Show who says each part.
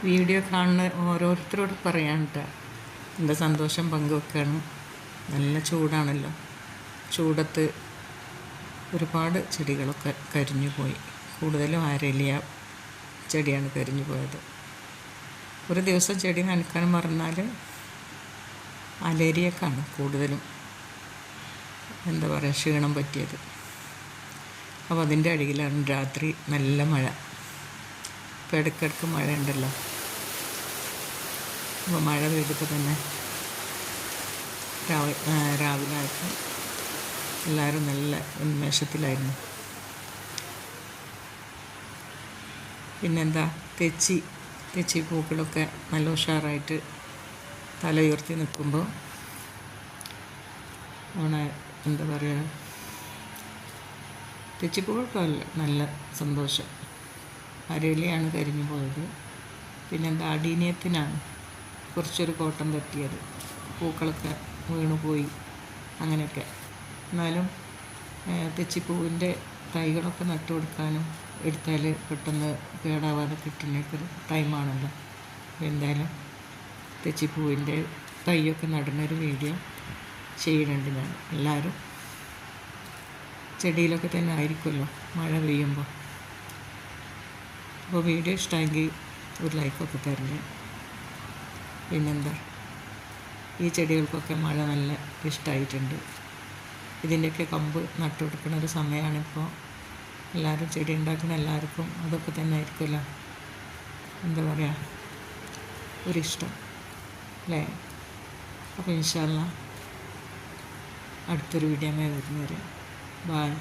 Speaker 1: Video കാണുന്ന ഓരോരുത്തരോട് പറയാൻ കേട്ടോ, എൻ്റെ സന്തോഷം പങ്കുവെക്കാണ്. നല്ല ചൂടാണല്ലോ. ചൂടത്ത് ഒരുപാട് ചെടികളൊക്കെ കരിഞ്ഞു പോയി. കൂടുതലും ആരേലിയ ചെടിയാണ് കരിഞ്ഞു പോയത്. ഒരു ദിവസം ചെടി നനക്കാൻ മറന്നാൽ അലേരിയക്കാണ് കൂടുതലും എന്താ പറയുക ക്ഷീണം പറ്റിയത്. അപ്പോൾ അതിൻ്റെ അടിയിലാണ് രാത്രി നല്ല മഴ. ഇപ്പോൾ ഇടയ്ക്കിടയ്ക്ക് മഴ ഉണ്ടല്ലോ. അപ്പോൾ മഴ പെയ്തപ്പോൾ തന്നെ രാവിലെ ആയപ്പോൾ എല്ലാവരും നല്ല ഉന്മേഷത്തിലായിരുന്നു. പിന്നെന്താ, തെച്ചി പൂക്കളൊക്കെ നല്ല ഉഷാറായിട്ട് തല ഉയർത്തി നിൽക്കുമ്പോൾ അവിടെ എന്താ പറയുക, തെച്ചിപ്പൂക്കൾക്കല്ല നല്ല സന്തോഷം. അരയിലയാണ് കരിഞ്ഞു പോയത്. പിന്നെന്താ, അടീനിയത്തിനാണ് കുറച്ചൊരു കോട്ടം തട്ടിയത്. പൂക്കളൊക്കെ വീണുപോയി അങ്ങനെയൊക്കെ. എന്നാലും തെച്ചിപ്പൂവിൻ്റെ തൈകളൊക്കെ നട്ടു കൊടുക്കാനും എടുത്താൽ പെട്ടെന്ന് കേടാവാതെ കിട്ടുന്നൊക്കെ ടൈമാണല്ലോ. എന്തായാലും തെച്ചിപ്പൂവിൻ്റെ തൈയൊക്കെ നടുന്നൊരു വീഡിയോ ചെയ്യുന്നുണ്ട് ഞാൻ. എല്ലാവരും ചെടിയിലൊക്കെ തന്നെ ആയിരിക്കുമല്ലോ മഴ പെയ്യുമ്പോൾ. അപ്പോൾ വീഡിയോ ഇഷ്ടമെങ്കിൽ ഒരു ലൈക്കൊക്കെ തരണ്ടേ. പിന്നെന്താ, ഈ ചെടികൾക്കൊക്കെ മഴ നല്ല ഇഷ്ടമായിട്ടുണ്ട്. ഇതിൻ്റെയൊക്കെ കമ്പ് നട്ടു കൊടുക്കുന്ന ഒരു സമയമാണിപ്പോൾ. എല്ലാവരും ചെടി ഉണ്ടാക്കുന്ന എല്ലാവർക്കും അതൊക്കെ തന്നെ ആയിരിക്കുമല്ലോ എന്താ പറയുക ഒരിഷ്ടം അല്ലേ. അപ്പോൾ ഇൻഷാ അല്ലാഹ് അടുത്തൊരു വീഡിയോ വരുന്നവരെ ബായ്.